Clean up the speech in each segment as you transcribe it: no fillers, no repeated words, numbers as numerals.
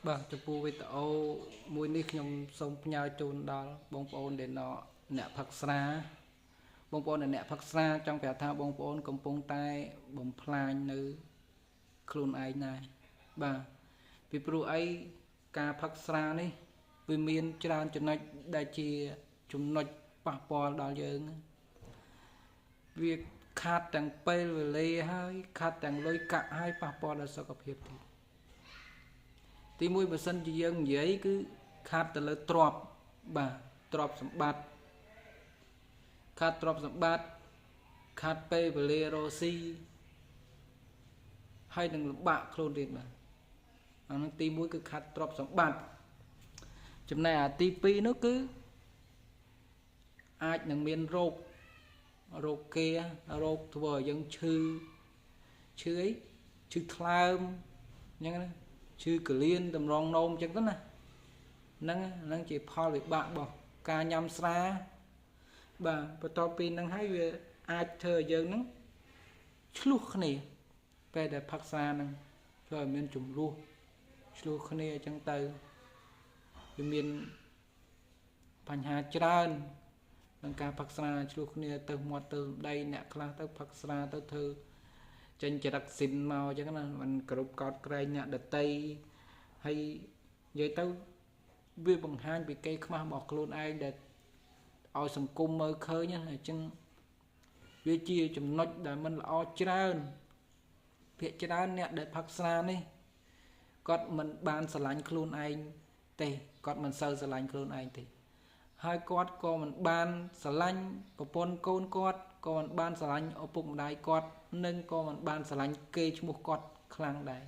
បាទចំពោះវីដេអូមួយនេះខ្ញុំសូមផ្ញើជូនដល់បងប្អូនដែលអ្នកផឹកស្រាបងប្អូនអ្នកផឹកស្រាចង់ប្រាប់ថាបងប្អូនកំពុងតែបំផ្លាញនៅខ្លួនឯងដែរបាទពីព្រោះអីការផឹកស្រានេះវាមានច្រើនចំណុចដែលជាចំណុចប៉ះពាល់ដល់យើងវាខាតទាំងពេលវេលាហើយខាតទាំងលុយកាក់ហើយប៉ះពាល់ដល់សុខភាពទីមួយបើសិនជាយើងនិយាយគឺខាតទៅលើទ្រព្យបាទទ្រព្យសម្បត្តិខាតទ្រព្យសម្បត្តិខាតពេលវេលារស់ស៊ីហើយនឹងលំបាកខ្លួនទៀតបាទអានឹងទីមួយគឺខាតទ្រព្យសម្បត្តិចំណែកអាទី2នោះគឺអាចនឹងមានរោគគារោគធ្វើឲ្យយើងឈឺអីឈឺថ្លើមអញ្ចឹងណាឈឺកលៀនតម្រងនោមអញ្ចឹងទៅណាហ្នឹងជាផលវិបាករបស់ការញ៉ាំស្រាបាទបន្ទាប់ពីហ្នឹងហើយវាអាចធ្វើឲ្យយើងហ្នឹងឆ្លោះគ្នាពេលដែលផឹកស្រាហ្នឹងធ្វើឲ្យមានចំនួនឆ្លោះគ្នាអញ្ចឹងទៅវាមានបញ្ហាច្រើនក្នុងការផឹកស្រាឆ្លោះគ្នាទៅមាត់ទៅដីអ្នកខ្លះទៅផឹកស្រាទៅធ្វើចេញចរិតស៊ីនមកអញ្ចឹងណាมันគ្រប់កោតក្រែងអ្នកដតីហើយនិយាយទៅវាបង្ហាញពីកេរខ្មាស់របស់ខ្លួនឯងដែលឲ្យសង្គមមើលឃើញអញ្ចឹងវាជាចំណុចដែលมันល្អច្រើនភាគច្រើនអ្នកដែលផឹកស្រានេះគាត់មិនបានស្រឡាញ់ខ្លួនឯងទេគាត់មិនសូវស្រឡាញ់ខ្លួនឯងទេហើយគាត់ក៏មិនបានស្រឡាញ់ប្រពន្ធកូនគាត់ក៏មិនបានស្រឡាញ់ឪពុកម្ដាយគាត់និងក៏មិនបានស្រឡាញ់គេឈ្មោះគាត់ខ្លាំងដែរ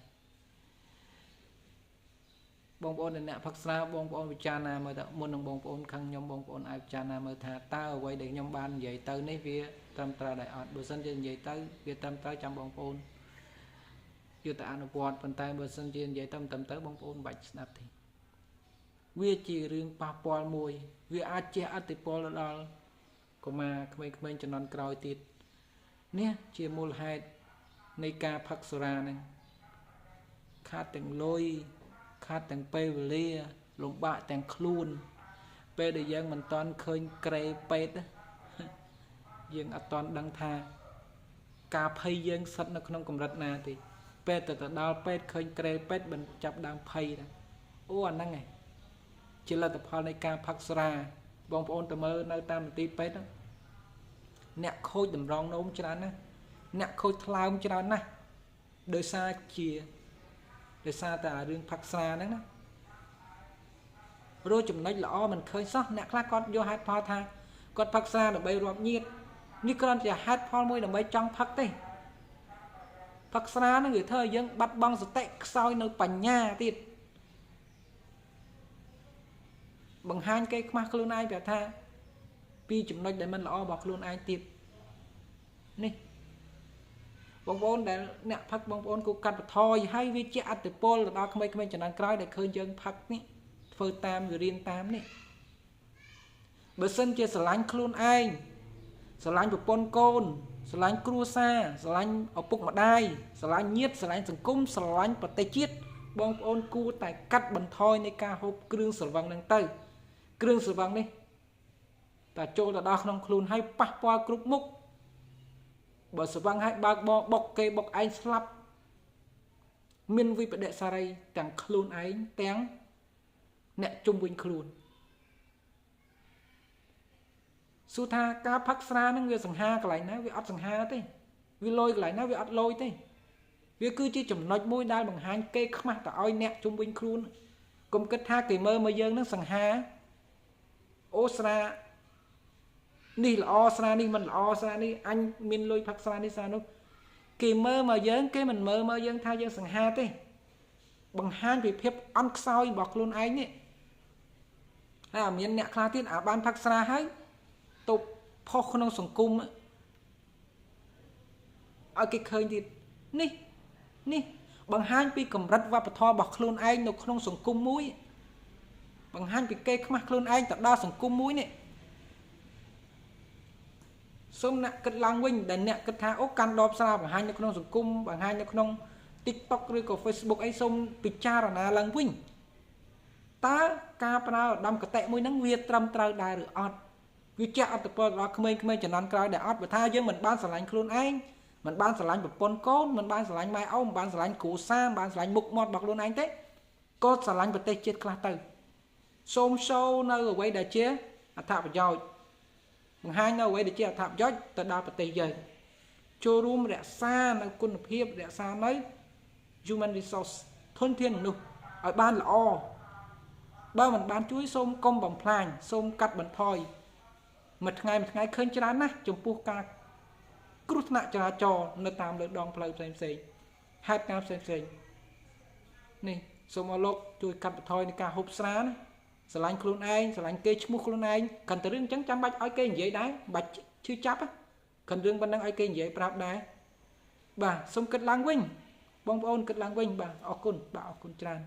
បងប្អូនអ្នកផឹកស្រាបងប្អូនពិចារណាមើលទៅមុននឹងបងប្អូនខាងខ្ញុំបងប្អូនអាចពិចារណាមើលថាតើអ្វីដែលខ្ញុំបាននិយាយទៅនេះវាត្រឹមត្រូវដែរអត់បើសិនជានិយាយទៅវាត្រឹមត្រូវចាំបងប្អូនយកទៅអនុវត្តប៉ុន្តែបើសិនជានិយាយទៅមិនត្រឹមត្រូវបងប្អូនមិនបាច់ស្ដាប់ទេវាជារឿងប៉ះពាល់មួយវាអាចជះឥទ្ធិពលដល់កុមារក្មេងៗជំនាន់ក្រោយទៀតនេះជាមូលហេតុនៃការផឹកសុរាហ្នឹងខាតទាំងលុយខាតទាំងពេលវេលាលំបាកទាំងខ្លួនពេលដែលយើងមិនតាន់ឃើញក្រេពេទ្យយើងអត់តាន់ដឹងថាការភ័យយើងស្ថិតនៅក្នុងកម្រិតណាទេពេលទៅដល់ពេទ្យឃើញក្រេពេទ្យមិនចាប់ដើមភ័យដែរអូអាហ្នឹងឯងជាលទ្ធផលនៃការផឹកស្រាបងប្អូនទៅមើលនៅតាមមន្ទីរពេទ្យអ្នកខូចតម្រងនោមច្រើនណាស់អ្នកខូចថ្លើមច្រើនណាស់ដោយសារតែរឿងផឹកស្រាហ្នឹងណារកចំណុចល្អមិនឃើញសោះអ្នកខ្លះគាត់យកហេតុផលថាគាត់ផឹកស្រាដើម្បីរាប់ញាតិនេះគ្រាន់តែហេតុផលមួយដើម្បីចង់ផឹកទេផឹកស្រាហ្នឹងវាធ្វើឲ្យយើងបាត់បង់សតិខ្សោយនៅបញ្ញាទៀតបង្ហាញគេខ្មាស់ខ្លួនឯងប្រាប់ថាពីចំណុចដែលមិនល្អរបស់ខ្លួនឯងទៀតនេះបងប្អូនដែលអ្នកផឹកបងប្អូនគូកាត់បន្ថយហើយវាជាអត្តពលទៅដល់ក្មេងៗចំនួនក្រោយដែលឃើញយើងផឹកនេះធ្វើតាមវារៀនតាមនេះបើសិនជាស្រឡាញ់ខ្លួនឯងស្រឡាញ់ប្រពន្ធកូនស្រឡាញ់គ្រួសារស្រឡាញ់ឪពុកម្ដាយស្រឡាញ់ញាតិស្រឡាញ់សង្គមស្រឡាញ់ប្រទេសជាតិបងប្អូនគួរតែកាត់បន្ថយនៃការហូបគ្រឿងស្រវឹងហ្នឹងទៅគ្រឿងស្រវឹងនេះតែចូលទៅដល់ក្នុងខ្លួនហើយប៉ះពាល់គ្រប់មុខបើស្រវឹងហើយបើកបោបុកគេបុកឯងស្លាប់មានវិបដិសារីទាំងខ្លួនឯងទាំងអ្នកជុំវិញខ្លួនសួរថាការផឹកស្រាហ្នឹងវាសង្ហាកន្លែងណាវាអត់សង្ហាទេវាលយកន្លែងណាវាអត់លយទេវាគឺជាចំណុចមួយដែលបង្ហាញគេខ្មាស់ទៅឲ្យអ្នកជុំវិញខ្លួនកុំគិតថាគេមើលមកយើងហ្នឹងសង្ហាអូស្រានេះល្អស្រានេះមិនល្អស្រានេះអញមានលុយផឹកស្រានេះស្រានោះគេមើលមកយើងគេមិនមើលមកយើងថាយើងសង្ហាទេបង្ហាញពីភាពអន់ខ្សោយរបស់ខ្លួនឯងនេះហើយមានអ្នកខ្លះទៀតបានផឹកស្រាហើយទៅផុសក្នុងសង្គមឲ្យគេឃើញទៀតនេះបង្ហាញពីកម្រិតវប្បធម៌របស់ខ្លួនឯងនៅក្នុងសង្គមមួយបង្ហាញពីគេខ្មាស់ខ្លួនឯងទៅដល់សង្គមមួយនេះសូមអ្នកគិតឡើងវិញដែលអ្នកគិតថាអូកាន់ដបស្រាបង្ហាញនៅក្នុងសង្គមបង្ហាញនៅក្នុង TikTok ឬក៏ Facebook អីសូមពិចារណាឡើងវិញ ta ca pra đâm cái tệ mũi nắng việt trầm trao đài rồi ọt vì chắc ở tập đó không chỉ nón cài để ọt và tha chứ mình ban sờ lạnh luôn anh mình ban sờ lạnh một con côn mình ban sờ lạnh mai ông ban sờ lạnh củ sa ban sờ lạnh mục mọt bọc luôn anh thế cốt sờ lạnh vật tê chết class từ xôm sâu nơi ở quay để chế thạp rồi hai nơi quay để chế thạp gió từ đào vật tê giờ cho room rẽ xa nơi quân hiệp rẽ xa mấy human resource thôn thiên nụ ở ban là o bao mình bán chuối xôm công bằng phàn xôm cắt bằng thoi một ngày khơi chán á chồng pua ca cút nạ cho nó tam được đòn plei xem hát ca xem nè xôm ở lốc chui cắt bằng thoi ca hộp xá sờ lạnh khuôn anh sờ lạnh kê chmu khuôn anh cần từ riêng trắng chăm bạch ói kê vậy đấy bạch chưa chấp á cần riêng ban đăng ói kê vậy prap đấy bà xôm kết lang vinh bong ôn kết lang vinh bà ở côn tràn